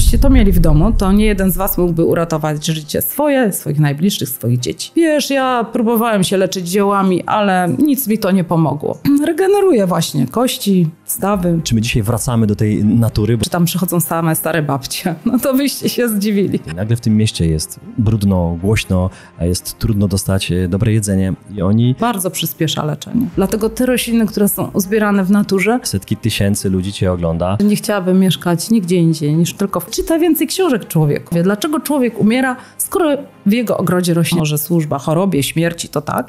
Gdybyście to mieli w domu, to nie jeden z was mógłby uratować życie swoje, swoich najbliższych, swoich dzieci. Wiesz, ja próbowałem się leczyć ziołami, ale nic mi to nie pomogło. Regeneruję właśnie kości, stawy. Czy my dzisiaj wracamy do tej natury? Czy tam przychodzą same stare babcie? No to byście się zdziwili. Nagle w tym mieście jest brudno, głośno, a jest trudno dostać dobre jedzenie i oni... Bardzo przyspiesza leczenie. Dlatego te rośliny, które są uzbierane w naturze... Setki tysięcy ludzi cię ogląda. Nie chciałabym mieszkać nigdzie indziej niż tylko... Czyta więcej książek człowieku. Dlaczego człowiek umiera, skoro w jego ogrodzie rośnie może służba chorobie, śmierci, to tak?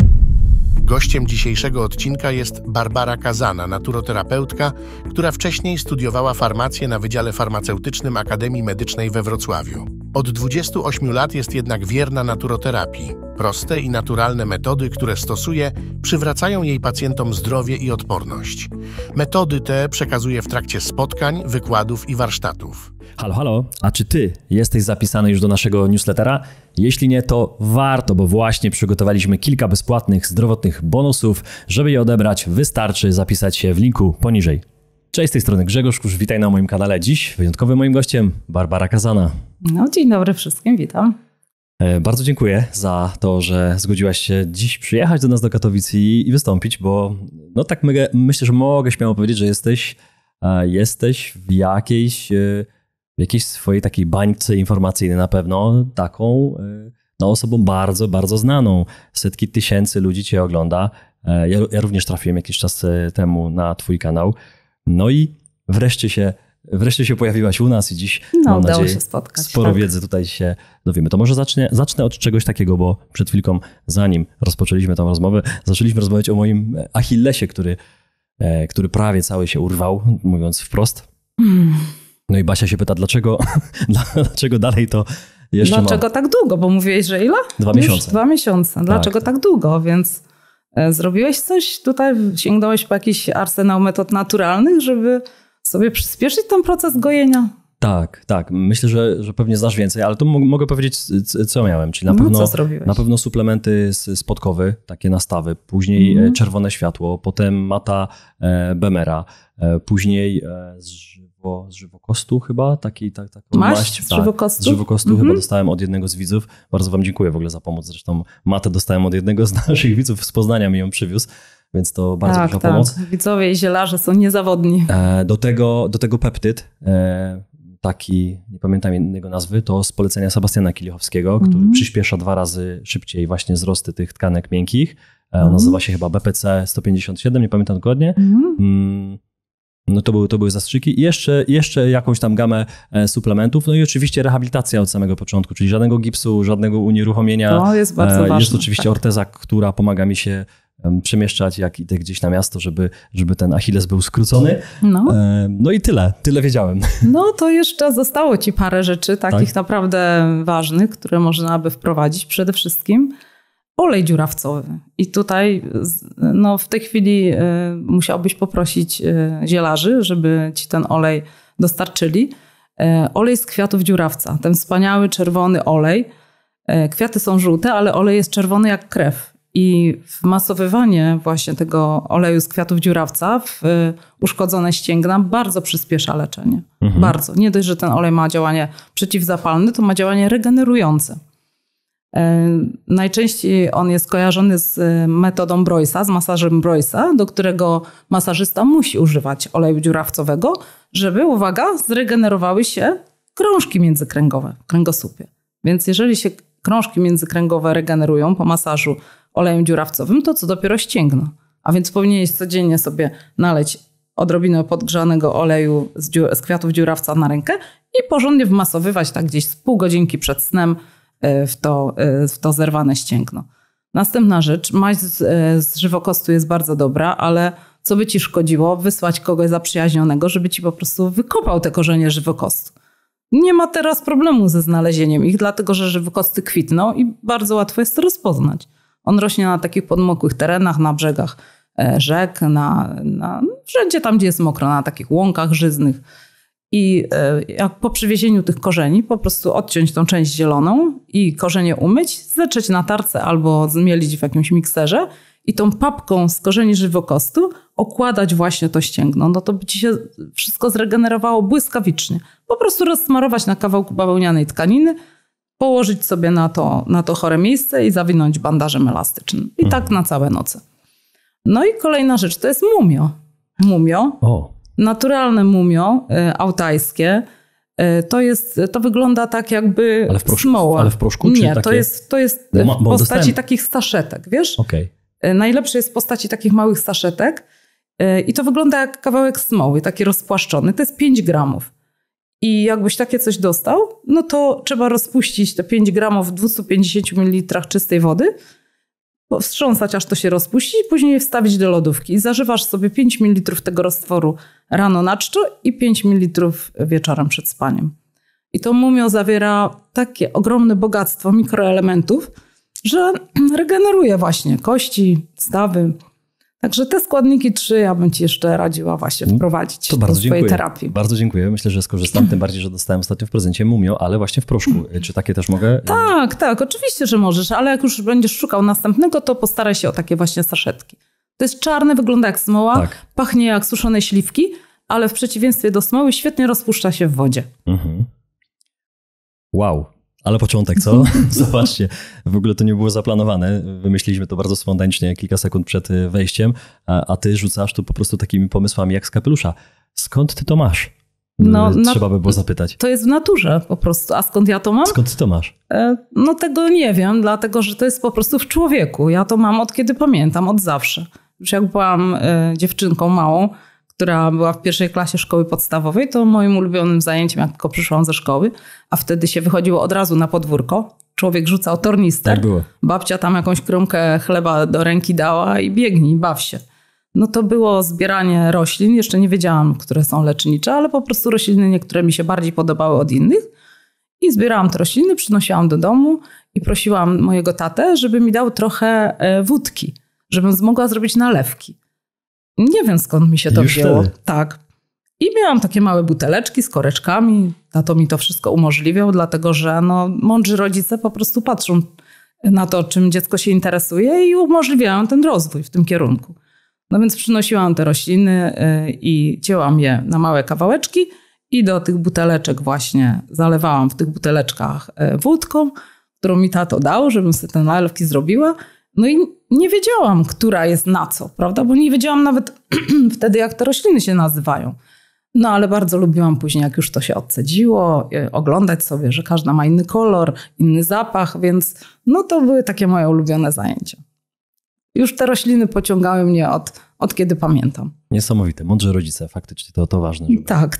Gościem dzisiejszego odcinka jest Barbara Kazana, naturoterapeutka, która wcześniej studiowała farmację na Wydziale Farmaceutycznym Akademii Medycznej we Wrocławiu. Od 28 lat jest jednak wierna naturoterapii. Proste i naturalne metody, które stosuje, przywracają jej pacjentom zdrowie i odporność. Metody te przekazuje w trakcie spotkań, wykładów i warsztatów. Halo, halo, a czy ty jesteś zapisany już do naszego newslettera? Jeśli nie, to warto, bo właśnie przygotowaliśmy kilka bezpłatnych, zdrowotnych bonusów. Żeby je odebrać, wystarczy zapisać się w linku poniżej. Cześć, z tej strony Grzegorz Kusz, witaj na moim kanale. Dziś wyjątkowym moim gościem Barbara Kazana. No, dzień dobry wszystkim, witam. Bardzo dziękuję za to, że zgodziłaś się dziś przyjechać do nas do Katowic i wystąpić, bo no tak myślę, że mogę śmiało powiedzieć, że jesteś w jakiejś swojej takiej bańce informacyjnej na pewno, taką osobą bardzo, bardzo znaną. Setki tysięcy ludzi cię ogląda. Ja również trafiłem jakiś czas temu na twój kanał. No i wreszcie się pojawiłaś u nas i dziś mam nadzieję, się spotkać, sporo wiedzy tutaj się dowiemy. To może zacznę od czegoś takiego, bo przed chwilką, zanim rozpoczęliśmy tę rozmowę, zaczęliśmy rozmawiać o moim Achillesie, który prawie cały się urwał, mówiąc wprost. No i Basia się pyta, dlaczego dalej to jeszcze Dlaczego tak długo? Bo mówiłeś, że ile? 2 miesiące. 2 miesiące. Dlaczego tak długo? Więc zrobiłeś coś tutaj? Sięgnąłeś po jakiś arsenał metod naturalnych, żeby sobie przyspieszyć ten proces gojenia? Tak. Myślę, że pewnie znasz więcej, ale to mogę powiedzieć, co miałem. Czyli na pewno suplementy z podkowy, takie nastawy, później czerwone światło, potem mata Bemera, później z żywokostu chyba, taką maść. Z żywokostu? Z żywokostu chyba dostałem od jednego z widzów. Bardzo wam dziękuję w ogóle za pomoc. Zresztą matę dostałem od jednego z naszych widzów z Poznania, mi ją przywiózł, więc to bardzo duża pomoc. Widzowie i zielarze są niezawodni. Do tego peptyd, taki, nie pamiętam innego nazwy, to z polecenia Sebastiana Kilichowskiego, który przyspiesza 2 razy szybciej właśnie wzrosty tych tkanek miękkich. Nazywa się chyba BPC 157, nie pamiętam dokładnie. No to były zastrzyki. I jeszcze jakąś tam gamę suplementów. No i oczywiście rehabilitacja od samego początku, czyli żadnego gipsu, żadnego unieruchomienia. To jest bardzo ważne. Jest oczywiście orteza, która pomaga mi się przemieszczać, jak idę gdzieś na miasto, żeby ten Achilles był skrócony. No i tyle wiedziałem. No to jeszcze zostało ci parę rzeczy takich naprawdę ważnych, które można by wprowadzić. Przede wszystkim olej dziurawcowy. I tutaj w tej chwili musiałbyś poprosić zielarzy, żeby ci ten olej dostarczyli. Olej z kwiatów dziurawca. Ten wspaniały czerwony olej. Kwiaty są żółte, ale olej jest czerwony jak krew. I wmasowywanie właśnie tego oleju z kwiatów dziurawca w uszkodzone ścięgna bardzo przyspiesza leczenie. Bardzo. Nie dość, że ten olej ma działanie przeciwzapalne, to ma działanie regenerujące. Najczęściej on jest kojarzony z metodą Broysa, z masażem Broysa, do którego masażysta musi używać oleju dziurawcowego, żeby, uwaga, zregenerowały się krążki międzykręgowe w kręgosłupie. Więc jeżeli się krążki międzykręgowe regenerują po masażu olejem dziurawcowym, to co dopiero ścięgno. A więc powinieneś codziennie sobie naleć odrobinę podgrzanego oleju z kwiatów dziurawca na rękę i porządnie wmasowywać tak gdzieś z pół godzinki przed snem w to zerwane ścięgno. Następna rzecz, maść z żywokostu jest bardzo dobra, ale co by ci szkodziło? Wysłać kogoś zaprzyjaźnionego, żeby ci po prostu wykopał te korzenie żywokostu. Nie ma teraz problemu ze znalezieniem ich, dlatego że żywokosty kwitną i bardzo łatwo jest to rozpoznać. On rośnie na takich podmokłych terenach, na brzegach rzek, wszędzie tam, gdzie jest mokro, na takich łąkach żyznych. I jak po przywiezieniu tych korzeni po prostu odciąć tą część zieloną i korzenie umyć, zetrzeć na tarce albo zmielić w jakimś mikserze i tą papką z korzeni żywokostu okładać właśnie to ścięgno. No to by ci się wszystko zregenerowało błyskawicznie. Po prostu rozsmarować na kawałku bawełnianej tkaniny, położyć sobie na to chore miejsce i zawinąć bandażem elastycznym. I tak na całe noce. No i kolejna rzecz to jest mumio. Mumio, naturalne mumio autajskie. To wygląda tak jakby smoła. Ale w proszku? Czy nie, takie... to jest w postaci takich saszetek, wiesz? Okay. Najlepsze jest w postaci takich małych saszetek i to wygląda jak kawałek smoły, taki rozpłaszczony. To jest 5 gramów. I jakbyś takie coś dostał, no to trzeba rozpuścić te 5 gramów w 250 ml czystej wody, wstrząsać aż to się rozpuści i później je wstawić do lodówki. I zażywasz sobie 5 ml tego roztworu rano na czczo i 5 ml wieczorem przed spaniem. I to mumio zawiera takie ogromne bogactwo mikroelementów, że regeneruje właśnie kości, stawy. Także te składniki 3 ja bym ci jeszcze radziła właśnie wprowadzić do swojej terapii. Bardzo dziękuję. Myślę, że skorzystam, tym bardziej, że dostałem ostatnio w prezencie mumio, ale właśnie w proszku. Czy takie też mogę? Tak, oczywiście, że możesz, ale jak już będziesz szukał następnego, to postaraj się o takie właśnie saszetki. To jest czarne, wygląda jak smoła, pachnie jak suszone śliwki, ale w przeciwieństwie do smoły świetnie rozpuszcza się w wodzie. Wow. Ale początek, co? Zobaczcie, w ogóle to nie było zaplanowane. Wymyśliliśmy to bardzo spontanicznie, kilka sekund przed wejściem, a ty rzucasz tu po prostu takimi pomysłami jak z kapelusza. Skąd ty to masz? Trzeba by było zapytać. To jest w naturze po prostu. A skąd ja to mam? Skąd ty to masz? No tego nie wiem, dlatego że to jest po prostu w człowieku. Ja to mam od kiedy pamiętam, od zawsze. Już jak byłam dziewczynką małą, która była w 1. klasie szkoły podstawowej, to moim ulubionym zajęciem, jak tylko przyszłam ze szkoły, a wtedy się wychodziło od razu na podwórko, człowiek rzucał tornister, tak było. Babcia tam jakąś kromkę chleba do ręki dała i biegnij, baw się. No to było zbieranie roślin, jeszcze nie wiedziałam, które są lecznicze, ale po prostu rośliny niektóre mi się bardziej podobały od innych i zbierałam te rośliny, przynosiłam do domu i prosiłam mojego tatę, żeby mi dał trochę wódki, żebym mogła zrobić nalewki. Nie wiem, skąd mi się to wzięło. Tak. I miałam takie małe buteleczki z koreczkami. Tato mi to wszystko umożliwiał, dlatego że mądrzy rodzice po prostu patrzą na to, czym dziecko się interesuje i umożliwiają ten rozwój w tym kierunku. No więc przynosiłam te rośliny i cięłam je na małe kawałeczki i do tych buteleczek właśnie zalewałam w tych buteleczkach wódką, którą mi tato dał, żebym sobie te nalewki zrobiła. No i nie wiedziałam, która jest na co, prawda? Bo nie wiedziałam nawet wtedy, jak te rośliny się nazywają. No ale bardzo lubiłam później, jak już to się odcedziło, oglądać sobie, że każda ma inny kolor, inny zapach, więc to były takie moje ulubione zajęcia. Już te rośliny pociągały mnie od kiedy pamiętam. Niesamowite. Mądrzy rodzice, faktycznie to ważne. Tak.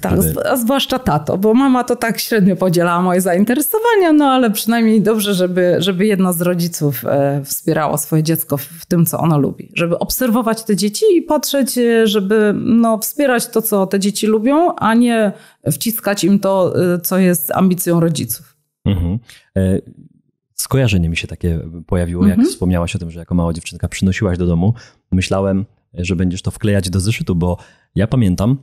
A zwłaszcza tato, bo mama to tak średnio podzielała moje zainteresowania, ale przynajmniej dobrze, żeby jedno z rodziców wspierało swoje dziecko w tym, co ono lubi. Żeby obserwować te dzieci i patrzeć, żeby wspierać to, co te dzieci lubią, a nie wciskać im to, co jest ambicją rodziców. Skojarzenie mi się takie pojawiło, jak wspomniałaś o tym, że jako mała dziewczynka przynosiłaś do domu. Myślałem, że będziesz to wklejać do zeszytu, bo ja pamiętam,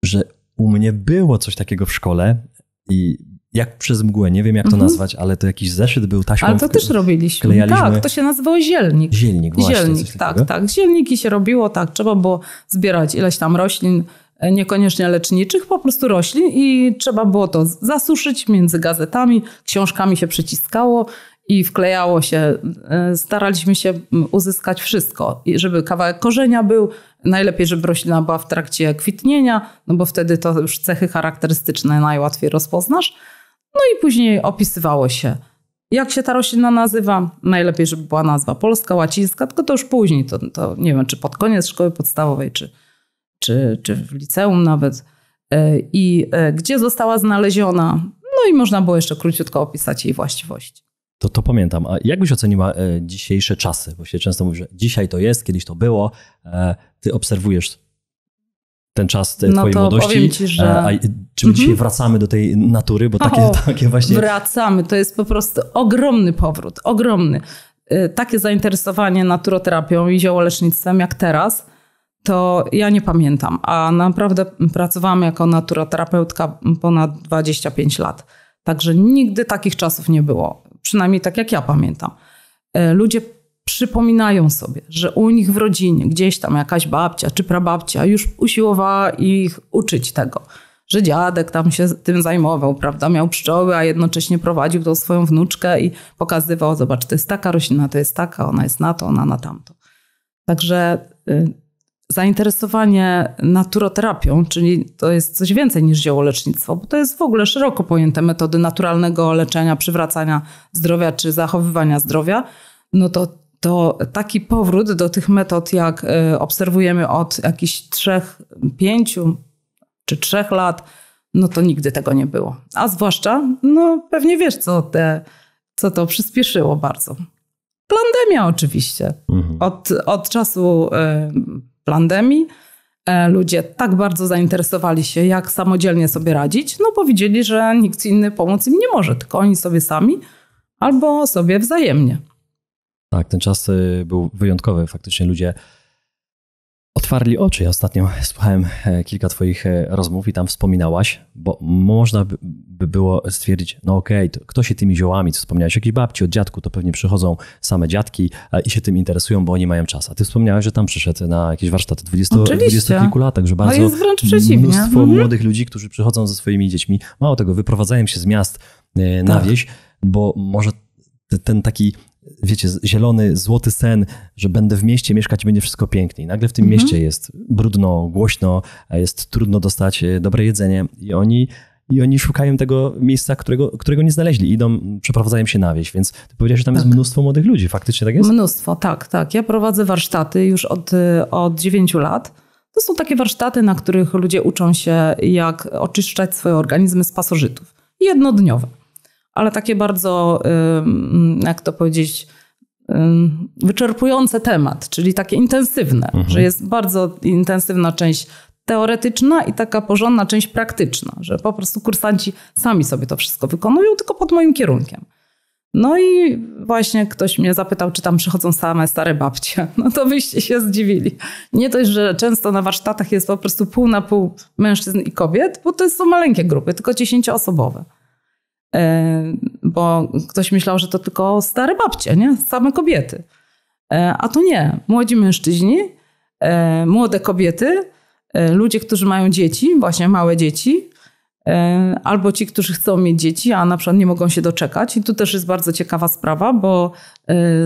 że u mnie było coś takiego w szkole i jak przez mgłę, nie wiem jak to nazwać, ale to jakiś zeszyt był taśmą. Ale to też robiliśmy. Tak, to się nazywało zielnik. Zielnik, właśnie. Zielnik, tak. Zielniki się robiło, tak. Trzeba było zbierać ileś tam roślin, niekoniecznie leczniczych, po prostu roślin i trzeba było to zasuszyć między gazetami, książkami się przyciskało i wklejało się. Staraliśmy się uzyskać wszystko, i żeby kawałek korzenia był, najlepiej, żeby roślina była w trakcie kwitnienia, bo wtedy to już cechy charakterystyczne najłatwiej rozpoznasz. No i później opisywało się, jak się ta roślina nazywa. Najlepiej, żeby była nazwa polska, łacińska, tylko to już później, to nie wiem, czy pod koniec szkoły podstawowej, czy w liceum nawet, i gdzie została znaleziona. No i można było jeszcze króciutko opisać jej właściwości. To pamiętam. A jak byś oceniła dzisiejsze czasy? Bo się często mówi, że dzisiaj to jest, kiedyś to było. Ty obserwujesz ten czas twojej młodości. Powiem ci, że... Czy my dzisiaj wracamy do tej natury? Bo takie właśnie... Wracamy. To jest po prostu ogromny powrót. Ogromny. Takie zainteresowanie naturoterapią i ziołolecznictwem jak teraz, to ja nie pamiętam. A naprawdę pracowałam jako naturoterapeutka ponad 25 lat. Także nigdy takich czasów nie było. Przynajmniej tak jak ja pamiętam. Ludzie przypominają sobie, że u nich w rodzinie gdzieś tam jakaś babcia czy prababcia już usiłowała ich uczyć tego, że dziadek tam się tym zajmował, prawda, miał pszczoły, a jednocześnie prowadził tą swoją wnuczkę i pokazywał, zobacz, to jest taka roślina, to jest taka, ona jest na to, ona na tamto. Także zainteresowanie naturoterapią, czyli to jest coś więcej niż ziołolecznictwo, bo to jest w ogóle szeroko pojęte metody naturalnego leczenia, przywracania zdrowia czy zachowywania zdrowia, no to taki powrót do tych metod, jak obserwujemy od jakichś 3, 5 czy 3 lat, no to nigdy tego nie było. A zwłaszcza, no pewnie wiesz, co to przyspieszyło bardzo. Pandemia oczywiście. Od czasu pandemii ludzie tak bardzo zainteresowali się, jak samodzielnie sobie radzić, no powiedzieli, że nikt inny pomóc im nie może, tylko oni sobie sami albo sobie wzajemnie. Tak, ten czas był wyjątkowy. Faktycznie ludzie otwarli oczy. Ja ostatnio słuchałem kilka twoich rozmów i tam wspominałaś, bo można by było stwierdzić, no okej, to kto się tymi ziołami, co wspomniałeś, jakieś babci od dziadku, to pewnie przychodzą same dziadki i się tym interesują, bo oni mają czas. A ty wspomniałaś, że tam przyszedł na jakieś warsztaty 20 kilku latach, że bardzo jest wręcz przeciwnie. Mnóstwo młodych ludzi, którzy przychodzą ze swoimi dziećmi. Mało tego, wyprowadzają się z miast na wieś, bo może ten taki, wiecie, zielony, złoty sen, że będę w mieście mieszkać i będzie wszystko pięknie. Nagle w tym mieście jest brudno, głośno, jest trudno dostać dobre jedzenie i oni szukają tego miejsca, którego nie znaleźli. Idą, przeprowadzają się na wieś, więc ty powiedziałeś, że tam jest mnóstwo młodych ludzi. Faktycznie tak jest? Mnóstwo, tak. Ja prowadzę warsztaty już od 9 lat. To są takie warsztaty, na których ludzie uczą się, jak oczyszczać swoje organizmy z pasożytów. Jednodniowe. Ale takie bardzo, jak to powiedzieć, wyczerpujący temat, czyli takie intensywne, że jest bardzo intensywna część teoretyczna i taka porządna część praktyczna, że po prostu kursanci sami sobie to wszystko wykonują, tylko pod moim kierunkiem. No i właśnie ktoś mnie zapytał, czy tam przychodzą same stare babcie. No to byście się zdziwili. Nie dość, że często na warsztatach jest po prostu pół na pół mężczyzn i kobiet, bo to są maleńkie grupy, tylko 10-osobowe. Bo ktoś myślał, że to tylko stare babcie, nie? Same kobiety. A to nie. Młodzi mężczyźni, młode kobiety, ludzie, którzy mają dzieci, właśnie małe dzieci, albo ci, którzy chcą mieć dzieci, a na przykład nie mogą się doczekać. I tu też jest bardzo ciekawa sprawa, bo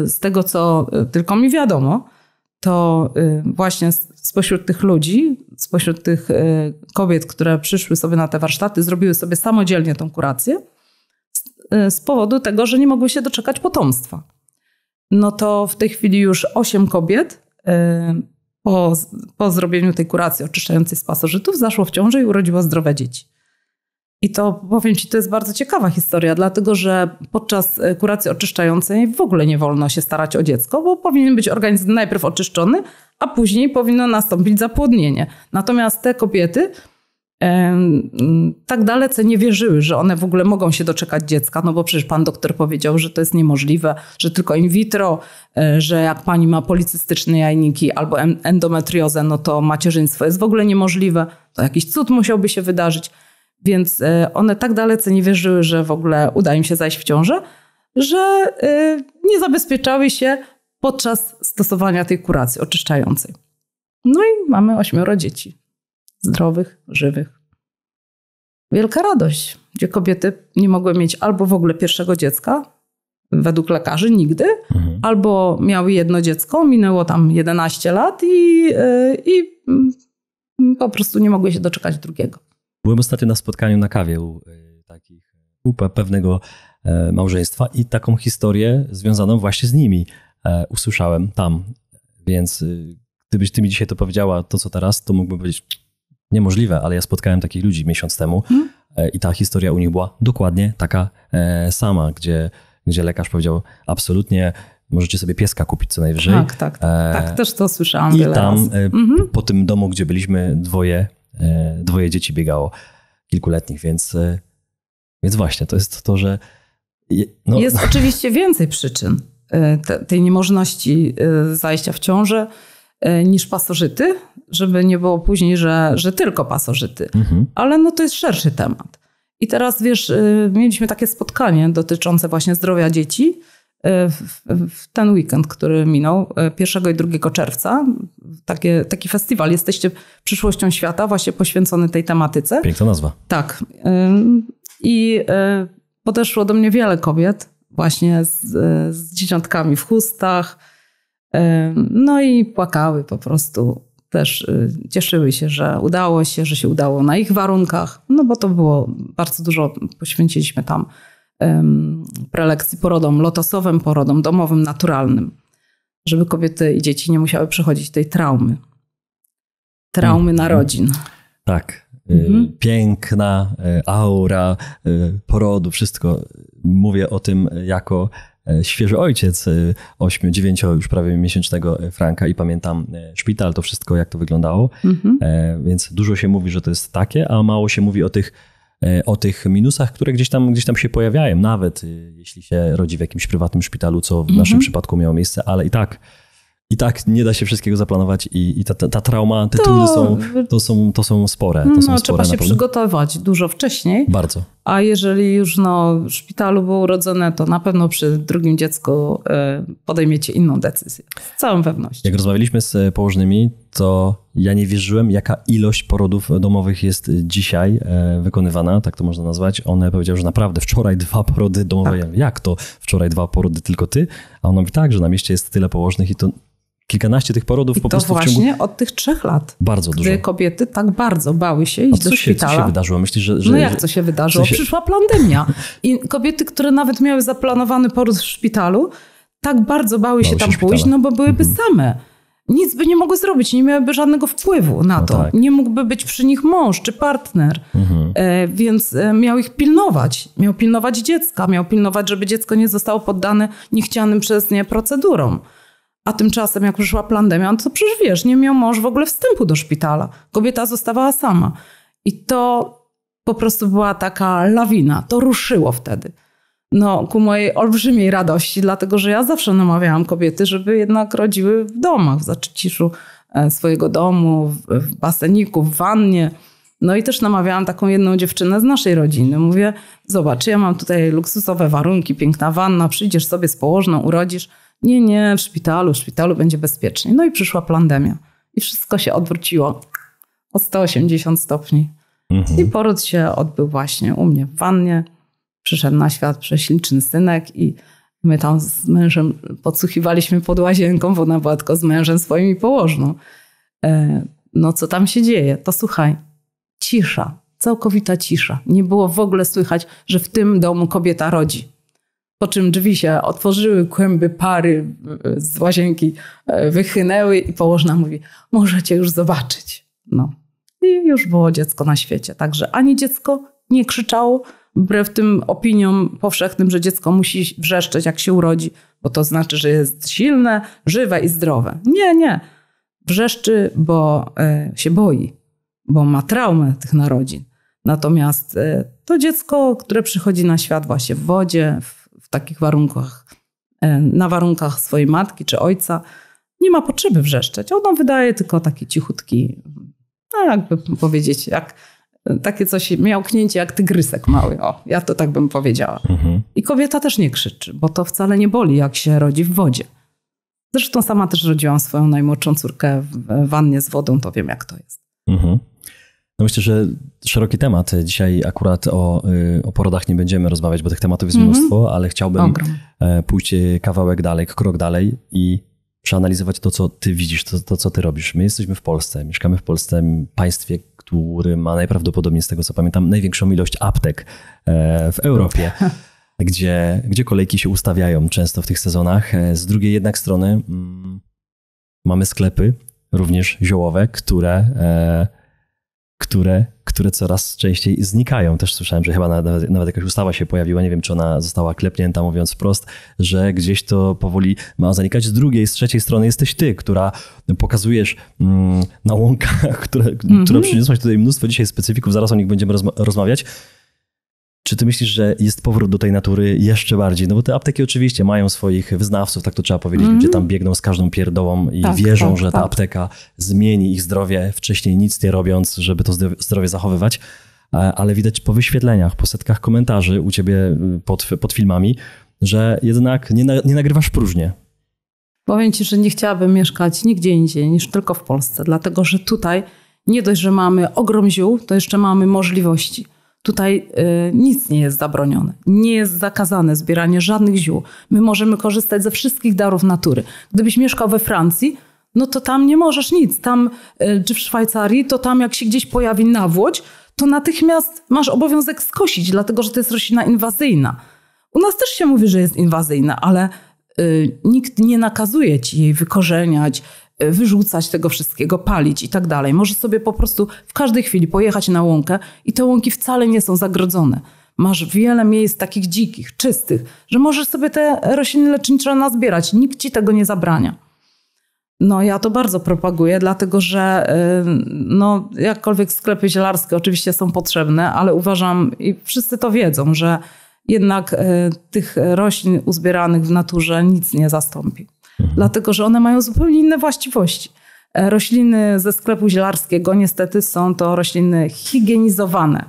z tego, co tylko mi wiadomo, to właśnie spośród tych ludzi, spośród tych kobiet, które przyszły sobie na te warsztaty, zrobiły sobie samodzielnie tą kurację, z powodu tego, że nie mogły się doczekać potomstwa. No to w tej chwili już 8 kobiet po zrobieniu tej kuracji oczyszczającej z pasożytów zaszło w ciążę i urodziło zdrowe dzieci. I to, powiem ci, to jest bardzo ciekawa historia, dlatego że podczas kuracji oczyszczającej w ogóle nie wolno się starać o dziecko, bo powinien być organizm najpierw oczyszczony, a później powinno nastąpić zapłodnienie. Natomiast te kobiety tak dalece nie wierzyły, że one w ogóle mogą się doczekać dziecka, no bo przecież pan doktor powiedział, że to jest niemożliwe, że tylko in vitro, że jak pani ma policystyczne jajniki albo endometriozę, no to macierzyństwo jest w ogóle niemożliwe, to jakiś cud musiałby się wydarzyć. Więc one tak dalece nie wierzyły, że w ogóle uda im się zajść w ciążę, że nie zabezpieczały się podczas stosowania tej kuracji oczyszczającej. No i mamy 8 dzieci. Zdrowych, żywych. Wielka radość, gdzie kobiety nie mogły mieć albo w ogóle pierwszego dziecka, według lekarzy nigdy, albo miały jedno dziecko, minęło tam 11 lat i po prostu nie mogły się doczekać drugiego. Byłem ostatnio na spotkaniu na kawie u pewnego małżeństwa i taką historię związaną właśnie z nimi usłyszałem tam. Więc gdybyś ty mi dzisiaj to powiedziała, to co teraz, to mógłbym powiedzieć niemożliwe, ale ja spotkałem takich ludzi miesiąc temu i ta historia u nich była dokładnie taka sama, gdzie lekarz powiedział absolutnie możecie sobie pieska kupić co najwyżej. Tak, też to słyszałam wiele razy. I tam po tym domu, gdzie byliśmy, dwoje dzieci biegało, kilkuletnich, więc właśnie to jest to, że... No. Jest oczywiście więcej przyczyn tej niemożności zajścia w ciążę niż pasożyty, żeby nie było później, że tylko pasożyty. Ale no to jest szerszy temat. I teraz wiesz, mieliśmy takie spotkanie dotyczące właśnie zdrowia dzieci w ten weekend, który minął, 1 i 2 czerwca. Taki festiwal Jesteście przyszłością świata, właśnie poświęcony tej tematyce. Piękna nazwa. Tak. I podeszło do mnie wiele kobiet właśnie z dzieciątkami w chustach. No i płakały po prostu. Też cieszyły się, że udało się, że się udało na ich warunkach. No bo to było bardzo dużo, poświęciliśmy tam prelekcji porodom lotosowym, porodom domowym, naturalnym. Żeby kobiety i dzieci nie musiały przechodzić tej traumy narodzin. Tak. Piękna aura porodu, wszystko. Mówię o tym jako świeży ojciec 8-9 już prawie miesięcznego Franka i pamiętam szpital, to wszystko, jak to wyglądało. Więc dużo się mówi, że to jest takie, a mało się mówi o tych minusach, które gdzieś tam się pojawiają, nawet jeśli się rodzi w jakimś prywatnym szpitalu, co w naszym przypadku miało miejsce, ale i tak nie da się wszystkiego zaplanować i ta trauma, te trudy to są spore. Trzeba się przygotować dużo wcześniej. Bardzo. A jeżeli już w szpitalu było urodzone, to na pewno przy drugim dziecku podejmiecie inną decyzję. Z całą pewnością. Jak rozmawialiśmy z położnymi, to ja nie wierzyłem, jaka ilość porodów domowych jest dzisiaj wykonywana, tak to można nazwać. One powiedziały, że naprawdę wczoraj 2 porody domowe. Tak. Jak to wczoraj 2 porody tylko ty? A ona mówi tak, że na mieście jest tyle położnych i to kilkanaście tych porodów po prostu w ciągu... to właśnie od tych 3 lat. Bardzo dużo. Gdy kobiety tak bardzo bały się iść do szpitala. Co się wydarzyło? Myślisz, że... No jak co się wydarzyło? Przyszła pandemia. I kobiety, które nawet miały zaplanowany poród w szpitalu, tak bardzo bały się tam pójść, no bo byłyby same. Nic by nie mogły zrobić, nie miałyby żadnego wpływu na to. Tak. Nie mógłby być przy nich mąż czy partner. Więc miał ich pilnować. Miał pilnować dziecka. Miał pilnować, żeby dziecko nie zostało poddane niechcianym przez nie procedurom. A tymczasem, jak przyszła pandemia, no to przecież wiesz, nie miał mąż w ogóle wstępu do szpitala. Kobieta zostawała sama. I to po prostu była taka lawina. To ruszyło wtedy. No, ku mojej olbrzymiej radości, dlatego że ja zawsze namawiałam kobiety, żeby jednak rodziły w domach, w zaciszu swojego domu, w baseniku, w wannie. No i też namawiałam taką jedną dziewczynę z naszej rodziny. Mówię, zobacz, ja mam tutaj luksusowe warunki, piękna wanna, przyjdziesz sobie z położną, urodzisz. Nie, w szpitalu będzie bezpiecznie. No i przyszła pandemia. I wszystko się odwróciło o 180 stopni. I poród się odbył właśnie u mnie w wannie. Przyszedł na świat prześliczny synek i my tam z mężem podsłuchiwaliśmy pod łazienką, bo ona była tylko z mężem swoim i położną. No co tam się dzieje? To słuchaj, cisza, całkowita cisza. Nie było w ogóle słychać, że w tym domu kobieta rodzi. Po czym drzwi się otworzyły, kłęby pary z łazienki wychynęły i położna mówi, możecie już zobaczyć. No. I już było dziecko na świecie. Także ani dziecko nie krzyczało, wbrew tym opiniom powszechnym, że dziecko musi wrzeszczeć, jak się urodzi, bo to znaczy, że jest silne, żywe i zdrowe. Nie. Wrzeszczy, bo się boi, bo ma traumę tych narodzin. Natomiast to dziecko, które przychodzi na świat właśnie w wodzie, w takich warunkach, na warunkach swojej matki czy ojca, nie ma potrzeby wrzeszczeć. Ono wydaje tylko taki cichutki, jakby powiedzieć, jak takie coś, miałknięcie jak tygrysek mały. O, ja to tak bym powiedziała. I kobieta też nie krzyczy, bo to wcale nie boli, jak się rodzi w wodzie. Zresztą sama też rodziłam swoją najmłodszą córkę w wannie z wodą, to wiem, jak to jest. No myślę, że szeroki temat. Dzisiaj akurat o porodach nie będziemy rozmawiać, bo tych tematów jest mnóstwo, ale chciałbym pójść kawałek dalej, krok dalej i przeanalizować to, co ty widzisz, to, co ty robisz. My jesteśmy w Polsce, mieszkamy w Polsce, państwie, który ma najprawdopodobniej, z tego co pamiętam, największą ilość aptek w Europie, gdzie kolejki się ustawiają często w tych sezonach. Z drugiej jednak strony mamy sklepy, również ziołowe, które coraz częściej znikają. Też słyszałem, że chyba nawet jakaś ustawa się pojawiła, nie wiem, czy ona została klepnięta, mówiąc wprost, że gdzieś to powoli ma zanikać. Z drugiej, z trzeciej strony jesteś ty, która pokazujesz na łąkach, która przyniosłaś tutaj mnóstwo dzisiaj specyfików, zaraz o nich będziemy rozmawiać. Czy ty myślisz, że jest powrót do tej natury jeszcze bardziej? No bo te apteki oczywiście mają swoich wyznawców, tak to trzeba powiedzieć, ludzie tam biegną z każdą pierdołą i wierzą, że ta apteka zmieni ich zdrowie, wcześniej nic nie robiąc, żeby to zdrowie zachowywać. Ale widać po wyświetleniach, po setkach komentarzy u ciebie pod filmami, że jednak nie nagrywasz próżnie. Powiem ci, że nie chciałabym mieszkać nigdzie indziej niż tylko w Polsce, dlatego że tutaj nie dość, że mamy ogrom ziół, to jeszcze mamy możliwości. Tutaj nic nie jest zabronione. Nie jest zakazane zbieranie żadnych ziół. My możemy korzystać ze wszystkich darów natury. Gdybyś mieszkał we Francji, no to tam nie możesz nic. Tam, czy w Szwajcarii, to tam jak się gdzieś pojawi nawłoć, to natychmiast masz obowiązek skosić, dlatego że to jest roślina inwazyjna. U nas też się mówi, że jest inwazyjna, ale nikt nie nakazuje ci jej wykorzeniać, wyrzucać tego wszystkiego, palić i tak dalej. Możesz sobie po prostu w każdej chwili pojechać na łąkę i te łąki wcale nie są zagrodzone. Masz wiele miejsc takich dzikich, czystych, że możesz sobie te rośliny lecznicze nazbierać. Nikt ci tego nie zabrania. No ja to bardzo propaguję, dlatego że no, jakkolwiek sklepy zielarskie oczywiście są potrzebne, ale uważam i wszyscy to wiedzą, że jednak tych roślin uzbieranych w naturze nic nie zastąpi. Dlatego, że one mają zupełnie inne właściwości. Rośliny ze sklepu zielarskiego niestety są to rośliny higienizowane.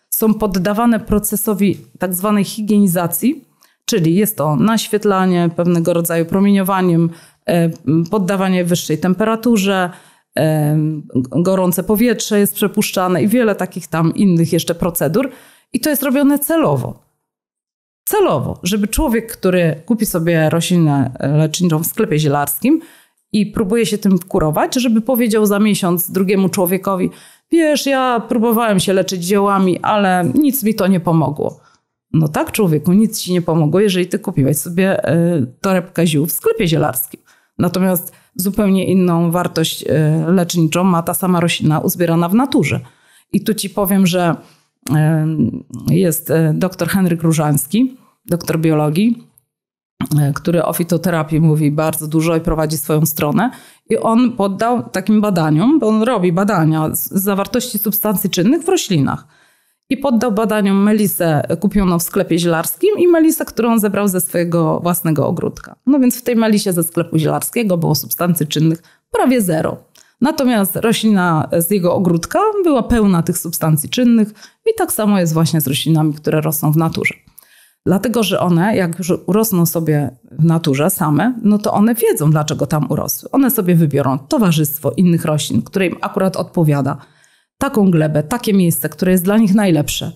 Są poddawane procesowi tak zwanej higienizacji, czyli jest to naświetlanie, pewnego rodzaju promieniowaniem, poddawanie wyższej temperaturze, gorące powietrze jest przepuszczane i wiele takich tam innych jeszcze procedur. I to jest robione celowo. Celowo, żeby człowiek, który kupi sobie roślinę leczniczą w sklepie zielarskim i próbuje się tym kurować, żeby powiedział za miesiąc drugiemu człowiekowi: wiesz, ja próbowałem się leczyć ziołami, ale nic mi to nie pomogło. No tak, człowieku, nic ci nie pomogło, jeżeli ty kupiłeś sobie torebkę ziół w sklepie zielarskim. Natomiast zupełnie inną wartość leczniczą ma ta sama roślina uzbierana w naturze. I tu ci powiem, że jest dr Henryk Różański, doktor biologii, który o fitoterapii mówi bardzo dużo i prowadzi swoją stronę. I on poddał takim badaniom, bo on robi badania z zawartości substancji czynnych w roślinach. I poddał badaniom melisę kupioną w sklepie zielarskim i melisę, którą zebrał ze swojego własnego ogródka. No więc w tej melisie ze sklepu zielarskiego było substancji czynnych prawie zero. Natomiast roślina z jego ogródka była pełna tych substancji czynnych i tak samo jest właśnie z roślinami, które rosną w naturze. Dlatego, że one, jak już urosną sobie w naturze same, no to one wiedzą, dlaczego tam urosły. One sobie wybiorą towarzystwo innych roślin, które im akurat odpowiada. Taką glebę, takie miejsce, które jest dla nich najlepsze.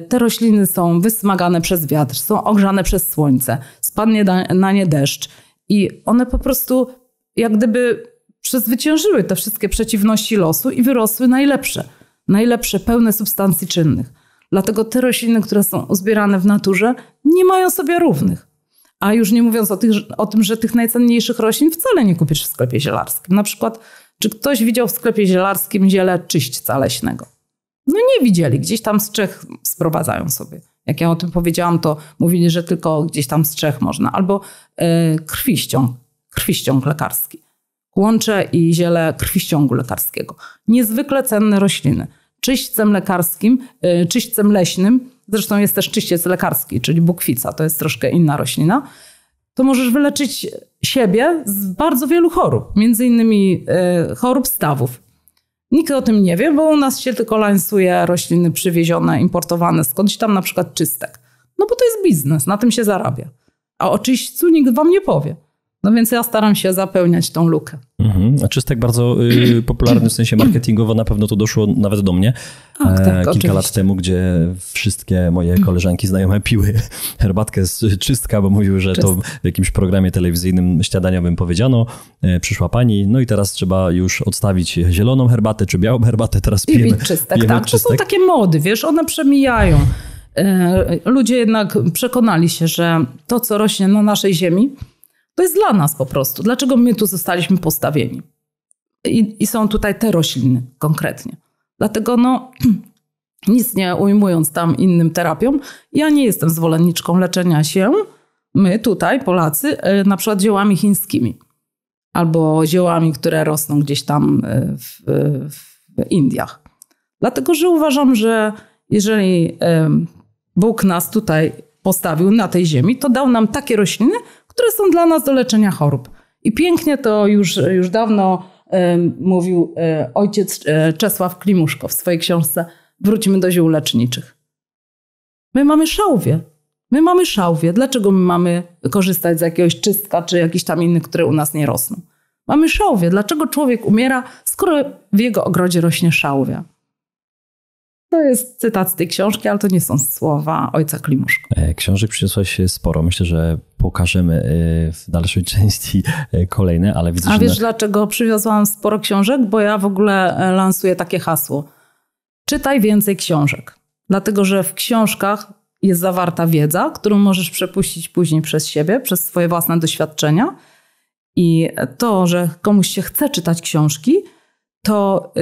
Te rośliny są wysmagane przez wiatr, są ogrzane przez słońce, spadnie na nie deszcz i one po prostu jak gdyby przezwyciężyły te wszystkie przeciwności losu i wyrosły najlepsze. Najlepsze, pełne substancji czynnych. Dlatego te rośliny, które są uzbierane w naturze, nie mają sobie równych. A już nie mówiąc o tym, że tych najcenniejszych roślin wcale nie kupisz w sklepie zielarskim. Na przykład, czy ktoś widział w sklepie zielarskim ziele czyśćca leśnego? No nie widzieli. Gdzieś tam z Czech sprowadzają sobie. Jak ja o tym powiedziałam, to mówili, że tylko gdzieś tam z Czech można. Albo krwiściąg lekarski. Kłącze i ziele krwiściągu lekarskiego. Niezwykle cenne rośliny. Czyśćcem lekarskim, czyśćcem leśnym, zresztą jest też czyściec lekarski, czyli bukwica, to jest troszkę inna roślina, to możesz wyleczyć siebie z bardzo wielu chorób, między innymi chorób stawów. Nikt o tym nie wie, bo u nas się tylko lansuje rośliny przywiezione, importowane skądś tam, na przykład czystek. No bo to jest biznes, na tym się zarabia. A o czyśćcu nikt wam nie powie. No więc ja staram się zapełniać tą lukę. A czystek bardzo popularny w sensie marketingowo, na pewno to doszło nawet do mnie kilka oczywiście. lat temu, gdzie wszystkie moje koleżanki znajome piły herbatkę z czystka, bo mówiły, że to w jakimś programie telewizyjnym śniadaniowym powiedziano. Przyszła pani, no i teraz trzeba już odstawić zieloną herbatę czy białą herbatę, teraz pijemy. I pić czystek, tak. To są takie mody, wiesz, one przemijają. Ludzie jednak przekonali się, że to, co rośnie na naszej ziemi, to jest dla nas po prostu. Dlaczego my tu zostaliśmy postawieni? I są tutaj te rośliny konkretnie. Dlatego nic nie ujmując tam innym terapiom, ja nie jestem zwolenniczką leczenia się, my tutaj, Polacy, na przykład ziołami chińskimi. Albo ziołami, które rosną gdzieś tam w Indiach. Dlatego, że uważam, że jeżeli Bóg nas tutaj postawił na tej ziemi, to dał nam takie rośliny, które są dla nas do leczenia chorób. I pięknie to już dawno mówił ojciec Czesław Klimuszko w swojej książce Wróćmy do ziół leczniczych. My mamy szałwię. My mamy szałwię. Dlaczego my mamy korzystać z jakiegoś czystka czy jakichś tam innych, które u nas nie rosną? Mamy szałwię. Dlaczego człowiek umiera, skoro w jego ogrodzie rośnie szałwia? To jest cytat z tej książki, ale to nie są słowa ojca Klimuszko. Książek przyniosłaś sporo. Myślę, że pokażemy w dalszej części kolejne, ale widzę, A wiesz, dlaczego przywiozłam sporo książek? Bo ja w ogóle lansuję takie hasło. Czytaj więcej książek. Dlatego, że w książkach jest zawarta wiedza, którą możesz przepuścić później przez siebie, przez swoje własne doświadczenia. I to, że komuś się chce czytać książki, to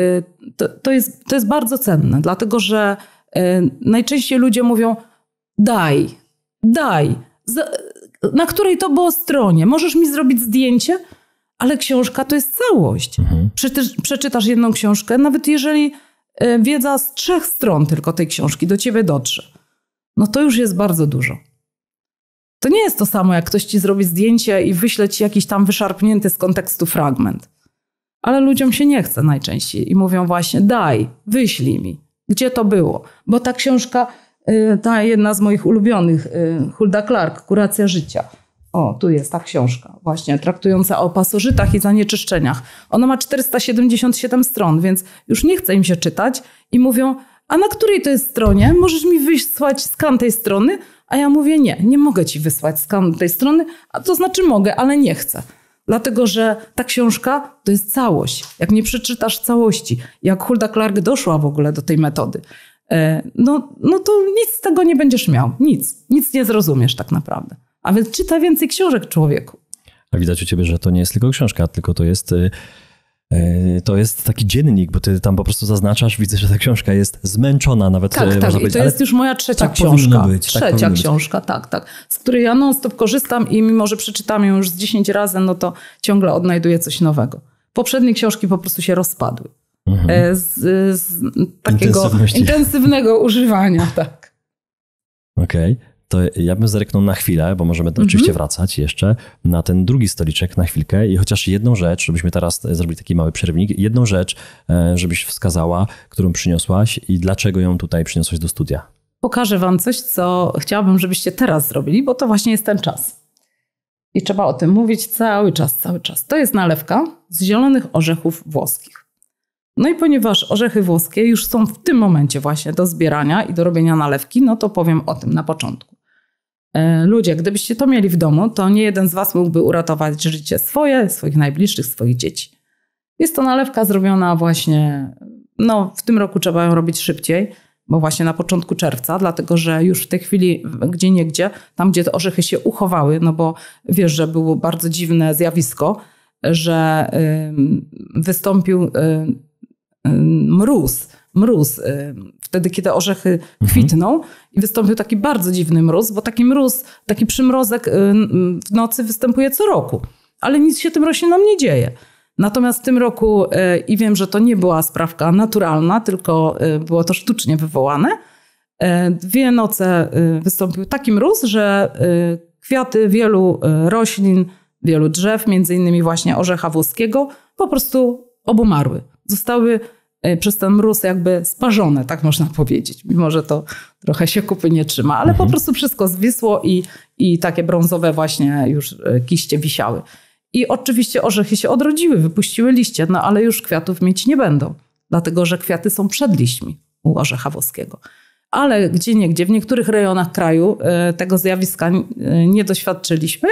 jest bardzo cenne. Dlatego, że najczęściej ludzie mówią daj, na której to było stronie, możesz mi zrobić zdjęcie, ale książka to jest całość. Przeczytasz jedną książkę, nawet jeżeli wiedza z 3 stron tylko tej książki do ciebie dotrze, no to już jest bardzo dużo. To nie jest to samo, jak ktoś ci zrobi zdjęcie i wyśle ci jakiś tam wyszarpnięty z kontekstu fragment. Ale ludziom się nie chce najczęściej i mówią właśnie daj, wyślij mi, gdzie to było. Bo ta książka, ta jedna z moich ulubionych, Hulda Clark, Kuracja życia. O, tu jest ta książka właśnie traktująca o pasożytach i zanieczyszczeniach. Ona ma 477 stron, więc już nie chce im się czytać i mówią, a na której to jest stronie? Możesz mi wysłać skan tej strony? A ja mówię, nie mogę ci wysłać skan tej strony, a to znaczy mogę, ale nie chcę. Dlatego, że ta książka to jest całość. Jak nie przeczytasz całości, jak Hulda Clark doszła w ogóle do tej metody, no to nic z tego nie będziesz miał. Nic nie zrozumiesz tak naprawdę. A więc czytaj więcej książek, człowieku. A widać u ciebie, że to nie jest tylko książka, tylko to jest taki dziennik, bo ty tam po prostu zaznaczasz, widzę, że ta książka jest zmęczona nawet. Tak, i to jest już moja trzecia książka. Trzecia książka, tak. Z której ja non-stop korzystam i mimo, że przeczytam ją już z 10 razy, no to ciągle odnajduję coś nowego. Poprzednie książki po prostu się rozpadły. Z takiego intensywnego używania, tak. Okej. To ja bym zerknął na chwilę, bo możemy oczywiście wracać jeszcze na ten drugi stoliczek na chwilkę i chociaż jedną rzecz, żebyśmy teraz zrobili taki mały przerywnik, jedną rzecz, żebyś wskazała, którą przyniosłaś i dlaczego ją tutaj przyniosłaś do studia. Pokażę wam coś, co chciałabym, żebyście teraz zrobili, bo to właśnie jest ten czas. I trzeba o tym mówić cały czas. To jest nalewka z zielonych orzechów włoskich. No i ponieważ orzechy włoskie już są w tym momencie właśnie do zbierania i do robienia nalewki, no to powiem o tym na początku. Ludzie, gdybyście to mieli w domu, to nie jeden z was mógłby uratować życie swoje, swoich najbliższych, swoich dzieci. Jest to nalewka zrobiona właśnie, w tym roku trzeba ją robić szybciej, bo właśnie na początku czerwca, dlatego że już w tej chwili gdzieniegdzie, tam gdzie te orzechy się uchowały, no bo wiesz, że było bardzo dziwne zjawisko, że wystąpił mróz, wtedy kiedy orzechy kwitną i wystąpił taki bardzo dziwny mróz, bo taki przymrozek w nocy występuje co roku, ale nic się tym roślinom nie dzieje. Natomiast w tym roku, i wiem, że to nie była sprawka naturalna, tylko było to sztucznie wywołane, 2 noce wystąpił taki mróz, że kwiaty wielu roślin, wielu drzew, między innymi właśnie orzecha włoskiego, po prostu obumarły. Zostały przez ten mróz jakby sparzone, tak można powiedzieć. Mimo, że to trochę się kupy nie trzyma, ale po prostu wszystko zwisło i takie brązowe właśnie już kiście wisiały. I oczywiście orzechy się odrodziły, wypuściły liście, no ale już kwiatów mieć nie będą. Dlatego, że kwiaty są przed liśćmi u orzecha włoskiego. Ale gdzieniegdzie, w niektórych rejonach kraju tego zjawiska nie doświadczyliśmy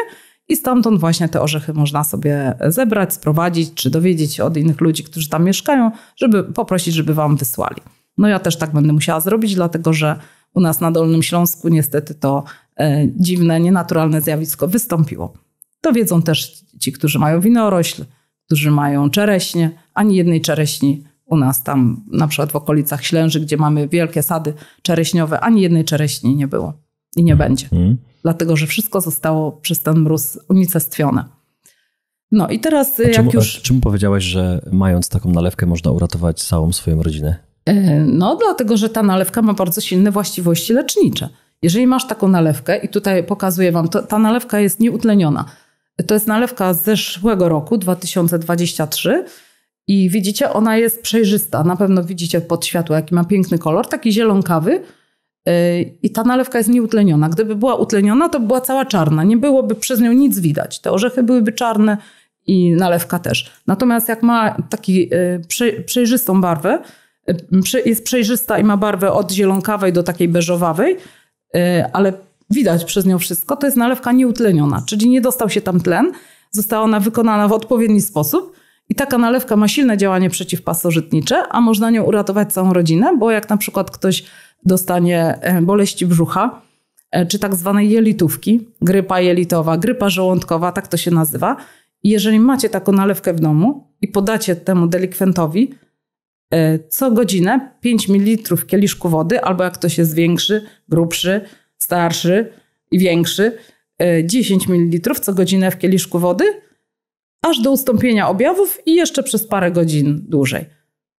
i stamtąd właśnie te orzechy można sobie zebrać, sprowadzić, czy dowiedzieć się od innych ludzi, którzy tam mieszkają, żeby poprosić, żeby wam wysłali. No ja też tak będę musiała zrobić, dlatego że u nas na Dolnym Śląsku niestety to dziwne, nienaturalne zjawisko wystąpiło. To wiedzą też ci, którzy mają winorośl, którzy mają czereśnie. Ani jednej czereśni u nas tam, na przykład w okolicach Ślęży, gdzie mamy wielkie sady czereśniowe, ani jednej czereśni nie było i nie będzie. Dlatego, że wszystko zostało przez ten mróz unicestwione. No i teraz czemu powiedziałaś, że mając taką nalewkę można uratować całą swoją rodzinę? No dlatego, że ta nalewka ma bardzo silne właściwości lecznicze. Jeżeli masz taką nalewkę i tutaj pokazuję wam, ta nalewka jest nieutleniona. To jest nalewka z zeszłego roku, 2023 i widzicie, ona jest przejrzysta. Na pewno widzicie pod światło, jaki ma piękny kolor, taki zielonkawy. i ta nalewka jest nieutleniona. Gdyby była utleniona, to by była cała czarna. Nie byłoby przez nią nic widać. Te orzechy byłyby czarne i nalewka też. Natomiast jak ma taki przejrzystą barwę, jest przejrzysta i ma barwę od zielonkawej do takiej beżowawej, ale widać przez nią wszystko, to jest nalewka nieutleniona, czyli nie dostał się tam tlen, została ona wykonana w odpowiedni sposób i taka nalewka ma silne działanie przeciwpasożytnicze, a można nią uratować całą rodzinę, bo jak na przykład ktoś dostanie boleści brzucha, czy tak zwanej jelitówki, grypa jelitowa, grypa żołądkowa, tak to się nazywa. I jeżeli macie taką nalewkę w domu i podacie temu delikwentowi co godzinę 5 ml w kieliszku wody, albo jak ktoś jest większy, grubszy, starszy i większy, 10 ml co godzinę w kieliszku wody, aż do ustąpienia objawów i jeszcze przez parę godzin dłużej,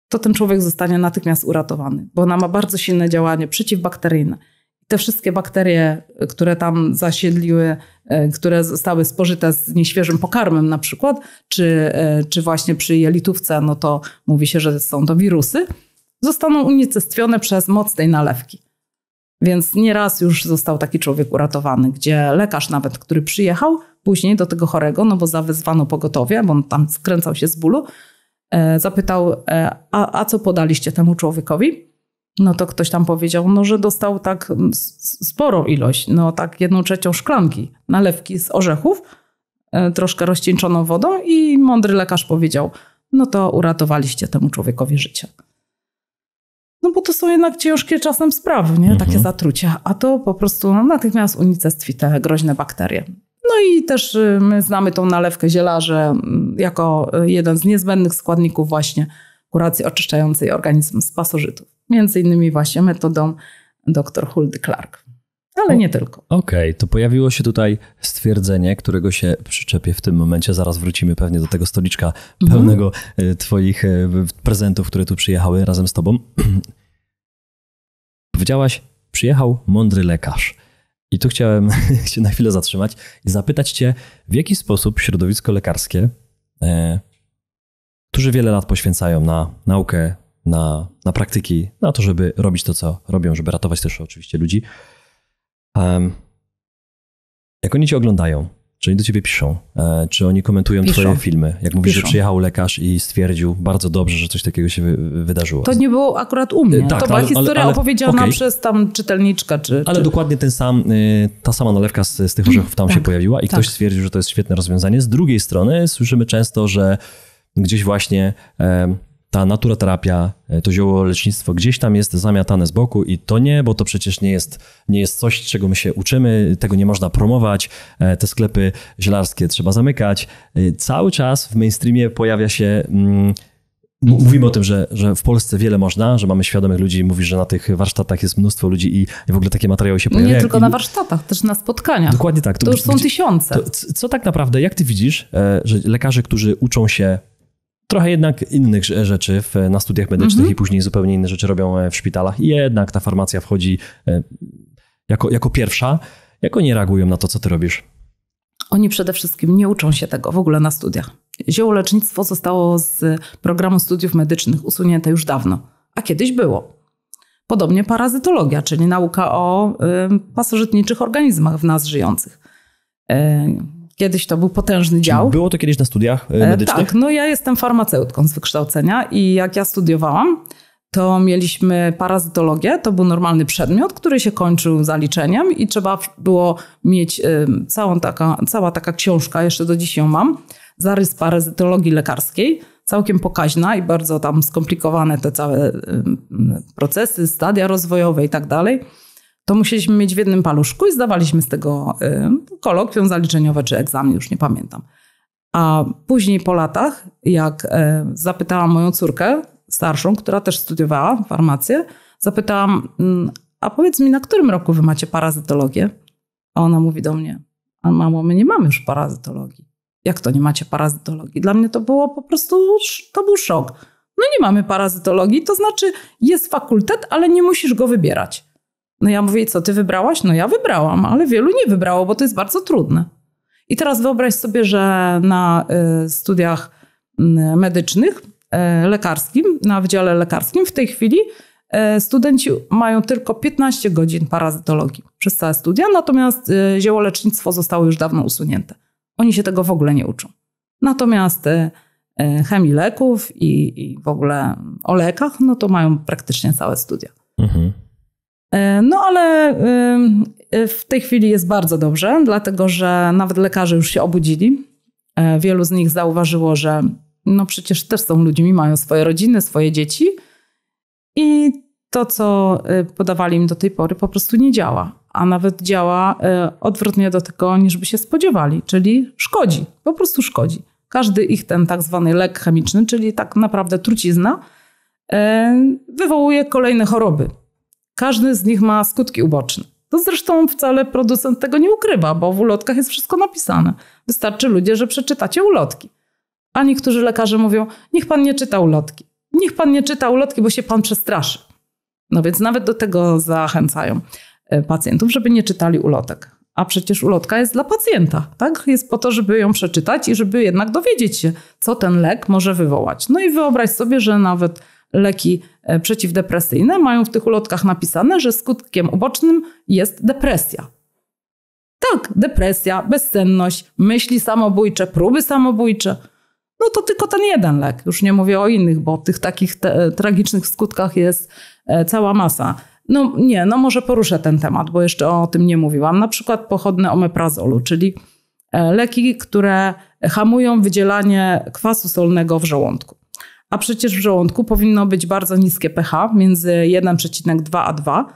to ten człowiek zostanie natychmiast uratowany, bo ona ma bardzo silne działanie przeciwbakteryjne. Te wszystkie bakterie, które tam zasiedliły, które zostały spożyte z nieświeżym pokarmem na przykład, czy właśnie przy jelitówce, no to mówi się, że są to wirusy, zostaną unicestwione przez moc tej nalewki. Więc nieraz już został taki człowiek uratowany, gdzie lekarz nawet, który przyjechał później do tego chorego, no bo zawezwano pogotowie, bo on tam skręcał się z bólu, zapytał, a co podaliście temu człowiekowi? No to ktoś tam powiedział, no że dostał tak sporą ilość, no tak 1/3 szklanki nalewki z orzechów, troszkę rozcieńczoną wodą i mądry lekarz powiedział, no to uratowaliście temu człowiekowi życie. No bo to są jednak ciężkie czasem sprawy, nie? Takie zatrucia, a to po prostu natychmiast unicestwi te groźne bakterie. No i też my znamy tą nalewkę zielarze jako jeden z niezbędnych składników właśnie kuracji oczyszczającej organizm z pasożytów. Między innymi właśnie metodą dr Huldy Clark. Ale nie tylko. Okej, to pojawiło się tutaj stwierdzenie, którego się przyczepię w tym momencie. Zaraz wrócimy pewnie do tego stoliczka pełnego twoich prezentów, które tu przyjechały razem z tobą. Powiedziałaś, przyjechał mądry lekarz. I tu chciałem się na chwilę zatrzymać i zapytać cię, w jaki sposób środowisko lekarskie, którzy wiele lat poświęcają na naukę, na praktyki, na to, żeby robić to, co robią, żeby ratować też oczywiście ludzi. Jak oni cię oglądają, czy oni do ciebie piszą, czy oni komentują twoje filmy? Jak mówisz, że przyjechał lekarz i stwierdził bardzo dobrze, że coś takiego się wydarzyło. To nie było akurat u mnie. Tak, to była historia opowiedziana przez tam czytelniczkę. Ale dokładnie ta sama nalewka z tych orzechów tam się pojawiła i ktoś stwierdził, że to jest świetne rozwiązanie. Z drugiej strony słyszymy często, że gdzieś właśnie ta naturoterapia, to ziołolecznictwo gdzieś tam jest zamiatane z boku i to nie, bo to przecież nie jest coś, czego my się uczymy, tego nie można promować, te sklepy zielarskie trzeba zamykać. Cały czas w mainstreamie pojawia się, mówimy o tym, że w Polsce wiele można, że mamy świadomych ludzi, mówisz, że na tych warsztatach jest mnóstwo ludzi i w ogóle takie materiały się pojawiają. Nie tylko na warsztatach, też na spotkaniach. Dokładnie tak. To już są tysiące. Co tak naprawdę, jak ty widzisz, że lekarze, którzy uczą się trochę jednak innych rzeczy na studiach medycznych i później zupełnie inne rzeczy robią w szpitalach i jednak ta farmacja wchodzi jako pierwsza. Jak oni reagują na to, co ty robisz? Oni przede wszystkim nie uczą się tego w ogóle na studiach. Ziołolecznictwo zostało z programu studiów medycznych usunięte już dawno, a kiedyś było. Podobnie parazytologia, czyli nauka o pasożytniczych organizmach w nas żyjących. Kiedyś to był potężny dział. Było to kiedyś na studiach medycznych? Tak, no ja jestem farmaceutką z wykształcenia i jak ja studiowałam, to mieliśmy parazytologię, to był normalny przedmiot, który się kończył zaliczeniem i trzeba było mieć cała taka książka, jeszcze do dziś ją mam, zarys parazytologii lekarskiej, całkiem pokaźna i bardzo tam skomplikowane te całe procesy, stadia rozwojowe i tak dalej. To musieliśmy mieć w jednym paluszku i zdawaliśmy z tego kolokwium zaliczeniowe czy egzamin, już nie pamiętam. A później po latach, jak zapytałam moją córkę starszą, która też studiowała farmację, zapytałam, a powiedz mi, na którym roku wy macie parazytologię? A ona mówi do mnie, a mamo, my nie mamy już parazytologii. Jak to nie macie parazytologii? Dla mnie to było po prostu, to był szok. No nie mamy parazytologii, to znaczy jest fakultet, ale nie musisz go wybierać. No ja mówię, co ty wybrałaś? No ja wybrałam, ale wielu nie wybrało, bo to jest bardzo trudne. I teraz wyobraź sobie, że na studiach medycznych, lekarskim, na wydziale lekarskim w tej chwili studenci mają tylko 15 godzin parazytologii przez całe studia, natomiast ziołolecznictwo zostało już dawno usunięte. Oni się tego w ogóle nie uczą. Natomiast chemii leków i w ogóle o lekach, no to mają praktycznie całe studia. No ale w tej chwili jest bardzo dobrze, dlatego że nawet lekarze już się obudzili. Wielu z nich zauważyło, że no przecież też są ludźmi, mają swoje rodziny, swoje dzieci i to, co podawali im do tej pory, po prostu nie działa. A nawet działa odwrotnie do tego, niż by się spodziewali, czyli szkodzi, po prostu szkodzi. Każdy ich ten tak zwany lek chemiczny, czyli tak naprawdę trucizna, wywołuje kolejne choroby. Każdy z nich ma skutki uboczne. To zresztą wcale producent tego nie ukrywa, bo w ulotkach jest wszystko napisane. Wystarczy ludzie, że przeczytacie ulotki. A niektórzy lekarze mówią, niech pan nie czyta ulotki. Niech pan nie czyta ulotki, bo się pan przestraszy. No więc nawet do tego zachęcają pacjentów, żeby nie czytali ulotek. A przecież ulotka jest dla pacjenta, tak? Jest po to, żeby ją przeczytać i żeby jednak dowiedzieć się, co ten lek może wywołać. No i wyobraź sobie, że nawet leki przeciwdepresyjne mają w tych ulotkach napisane, że skutkiem ubocznym jest depresja. Tak, depresja, bezsenność, myśli samobójcze, próby samobójcze. No to tylko ten jeden lek. Już nie mówię o innych, bo tych takich tragicznych skutkach jest cała masa. No może poruszę ten temat, bo jeszcze o tym nie mówiłam. Na przykład pochodne omeprazolu, czyli leki, które hamują wydzielanie kwasu solnego w żołądku. A przecież w żołądku powinno być bardzo niskie pH, między 1,2 a 2,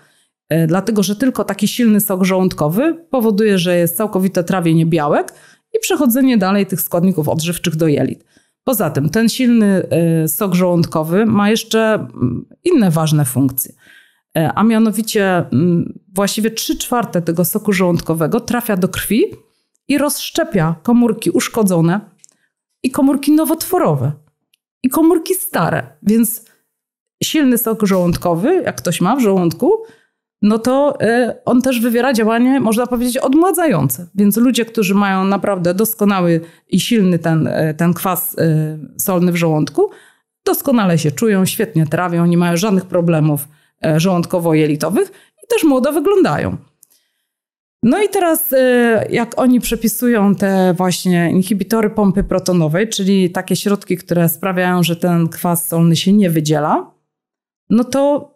dlatego że tylko taki silny sok żołądkowy powoduje, że jest całkowite trawienie białek i przechodzenie dalej tych składników odżywczych do jelit. Poza tym ten silny sok żołądkowy ma jeszcze inne ważne funkcje. A mianowicie właściwie 3/4 tego soku żołądkowego trafia do krwi i rozszczepia komórki uszkodzone i komórki nowotworowe i komórki stare. Więc silny sok żołądkowy, jak ktoś ma w żołądku, no to on też wywiera działanie, można powiedzieć, odmładzające. Więc ludzie, którzy mają naprawdę doskonały i silny ten kwas solny w żołądku, doskonale się czują, świetnie trawią, nie mają żadnych problemów żołądkowo-jelitowych i też młodo wyglądają. No i teraz jak oni przepisują te właśnie inhibitory pompy protonowej, czyli takie środki, które sprawiają, że ten kwas solny się nie wydziela, no to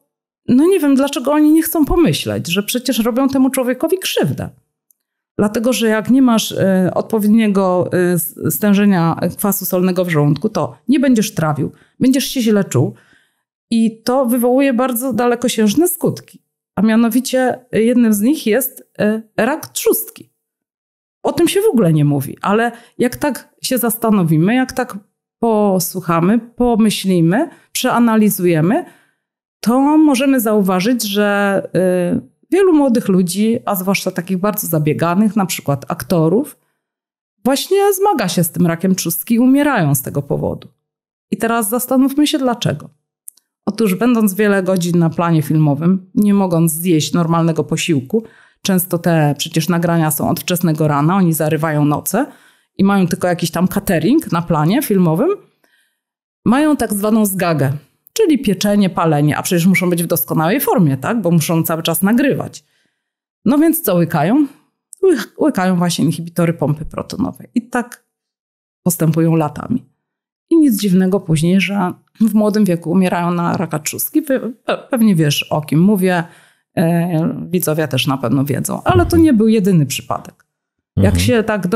nie wiem, dlaczego oni nie chcą pomyśleć, że przecież robią temu człowiekowi krzywdę. Dlatego, że jak nie masz odpowiedniego stężenia kwasu solnego w żołądku, to nie będziesz trawił, będziesz się źle czuł i to wywołuje bardzo dalekosiężne skutki. A mianowicie jednym z nich jest rak trzustki. O tym się w ogóle nie mówi, ale jak tak się zastanowimy, jak tak posłuchamy, pomyślimy, przeanalizujemy, to możemy zauważyć, że wielu młodych ludzi, a zwłaszcza takich bardzo zabieganych, na przykład aktorów, właśnie zmaga się z tym rakiem trzustki i umierają z tego powodu. I teraz zastanówmy się dlaczego. Otóż będąc wiele godzin na planie filmowym, nie mogąc zjeść normalnego posiłku, często te przecież nagrania są od wczesnego rana, oni zarywają noce i mają tylko jakiś tam catering na planie filmowym, mają tak zwaną zgagę, czyli pieczenie, palenie, a przecież muszą być w doskonałej formie, tak? Bo muszą cały czas nagrywać. No więc co łykają? Łykają właśnie inhibitory pompy protonowej i tak postępują latami. I nic dziwnego później, że w młodym wieku umierają na raka trzustki. Pewnie wiesz, o kim mówię. Widzowie też na pewno wiedzą. Ale to nie był jedyny przypadek. Jak się tak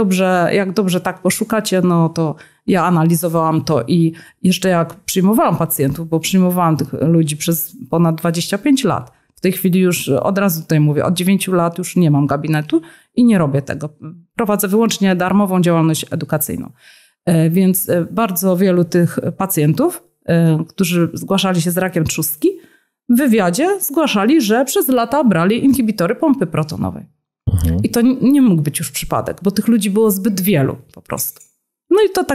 dobrze tak poszukacie, no to ja analizowałam to i jeszcze jak przyjmowałam pacjentów, bo przyjmowałam tych ludzi przez ponad 25 lat. W tej chwili już od razu tutaj mówię, od 9 lat już nie mam gabinetu i nie robię tego. Prowadzę wyłącznie darmową działalność edukacyjną. Więc bardzo wielu tych pacjentów, którzy zgłaszali się z rakiem trzustki, w wywiadzie zgłaszali, że przez lata brali inhibitory pompy protonowej. I to nie mógł być już przypadek, bo tych ludzi było zbyt wielu po prostu. No i to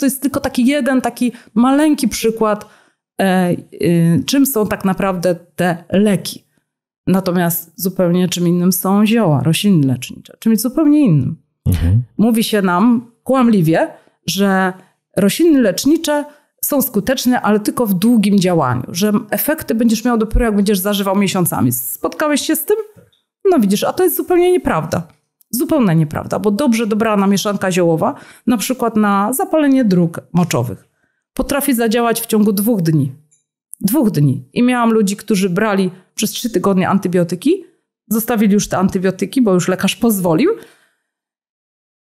jest tylko taki jeden, taki maleńki przykład, czym są tak naprawdę te leki. Natomiast zupełnie czym innym są zioła, rośliny lecznicze, czymś zupełnie innym. Mówi się nam kłamliwie, że rośliny lecznicze są skuteczne, ale tylko w długim działaniu, że efekty będziesz miał dopiero jak będziesz zażywał miesiącami. Spotkałeś się z tym? No widzisz, a to jest zupełnie nieprawda. Zupełnie nieprawda, bo dobrze dobrana mieszanka ziołowa, na przykład na zapalenie dróg moczowych, potrafi zadziałać w ciągu 2 dni. 2 dni. I miałam ludzi, którzy brali przez 3 tygodnie antybiotyki, zostawili już te antybiotyki, bo już lekarz pozwolił.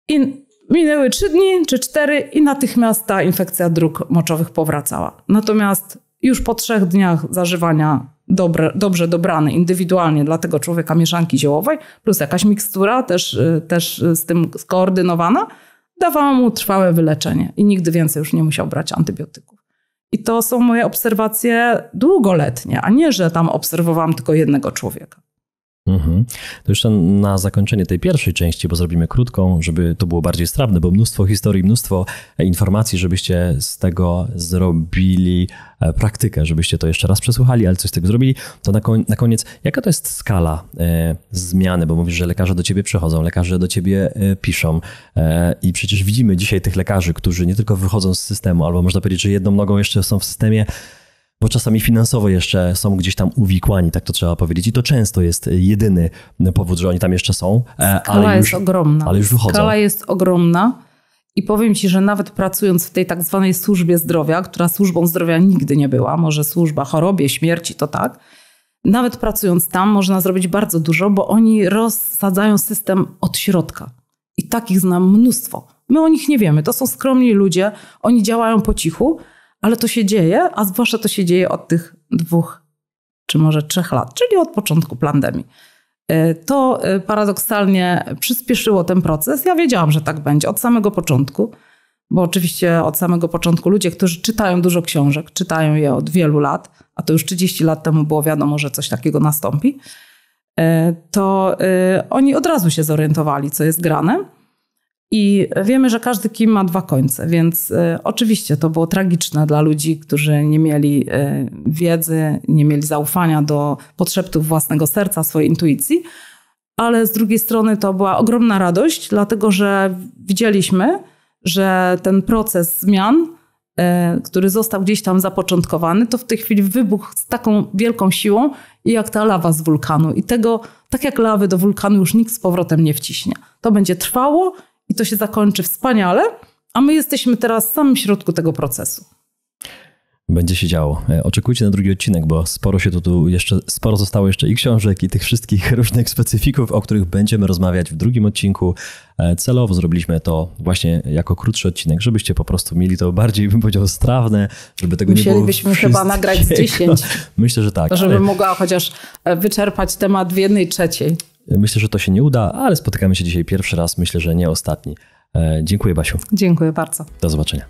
I minęły 3 dni czy 4 i natychmiast ta infekcja dróg moczowych powracała. Natomiast już po 3 dniach zażywania dobrze dobranej indywidualnie dla tego człowieka mieszanki ziołowej, plus jakaś mikstura też z tym skoordynowana, dawała mu trwałe wyleczenie i nigdy więcej już nie musiał brać antybiotyków. I to są moje obserwacje długoletnie, a nie, że tam obserwowałam tylko jednego człowieka. To jeszcze na zakończenie tej pierwszej części, bo zrobimy krótką, żeby to było bardziej strawne, bo mnóstwo historii, mnóstwo informacji, żebyście z tego zrobili praktykę, żebyście to jeszcze raz przesłuchali, ale coś z tego zrobili. To na koniec, jaka to jest skala zmiany? Bo mówisz, że lekarze do ciebie przychodzą, lekarze do ciebie piszą i przecież widzimy dzisiaj tych lekarzy, którzy nie tylko wychodzą z systemu, albo można powiedzieć, że jedną nogą jeszcze są w systemie, bo czasami finansowo jeszcze są gdzieś tam uwikłani, tak to trzeba powiedzieć. I to często jest jedyny powód, że oni tam jeszcze są. Skala jest ogromna. Ale już wychodzą. Skala jest ogromna i powiem ci, że nawet pracując w tej tak zwanej służbie zdrowia, która służbą zdrowia nigdy nie była, może służba chorobie, śmierci, to tak. Nawet pracując tam można zrobić bardzo dużo, bo oni rozsadzają system od środka. I takich znam mnóstwo. My o nich nie wiemy. To są skromni ludzie, oni działają po cichu, ale to się dzieje, a zwłaszcza to się dzieje od tych 2 czy może 3 lat, czyli od początku pandemii. To paradoksalnie przyspieszyło ten proces. Ja wiedziałam, że tak będzie od samego początku, bo oczywiście od samego początku ludzie, którzy czytają dużo książek, czytają je od wielu lat, a to już 30 lat temu było wiadomo, że coś takiego nastąpi, to oni od razu się zorientowali, co jest grane. I wiemy, że każdy kij ma 2 końce, więc oczywiście to było tragiczne dla ludzi, którzy nie mieli wiedzy, nie mieli zaufania do podszeptów własnego serca, swojej intuicji, ale z drugiej strony to była ogromna radość, dlatego że widzieliśmy, że ten proces zmian, który został gdzieś tam zapoczątkowany, to w tej chwili wybuchł z taką wielką siłą jak ta lawa z wulkanu. I tego, tak jak lawy do wulkanu, już nikt z powrotem nie wciśnie. To będzie trwało i to się zakończy wspaniale, a my jesteśmy teraz w samym środku tego procesu. Będzie się działo. Oczekujcie na drugi odcinek, bo sporo zostało jeszcze i książek, i tych wszystkich różnych specyfików, o których będziemy rozmawiać w drugim odcinku. Celowo zrobiliśmy to właśnie jako krótszy odcinek, żebyście po prostu mieli to bardziej, bym powiedział, strawne, żeby tego nie było Musielibyśmy chyba nagrać z 10. Myślę, że tak. Żeby mogła chociaż wyczerpać temat w 1/3. Myślę, że to się nie uda, ale spotykamy się dzisiaj pierwszy raz. Myślę, że nie ostatni. Dziękuję, Basiu. Dziękuję bardzo. Do zobaczenia.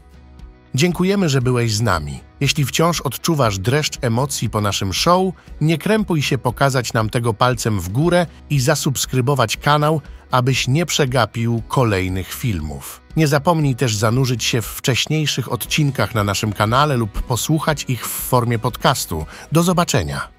Dziękujemy, że byłeś z nami. Jeśli wciąż odczuwasz dreszcz emocji po naszym show, nie krępuj się pokazać nam tego palcem w górę i zasubskrybować kanał, abyś nie przegapił kolejnych filmów. Nie zapomnij też zanurzyć się w wcześniejszych odcinkach na naszym kanale lub posłuchać ich w formie podcastu. Do zobaczenia!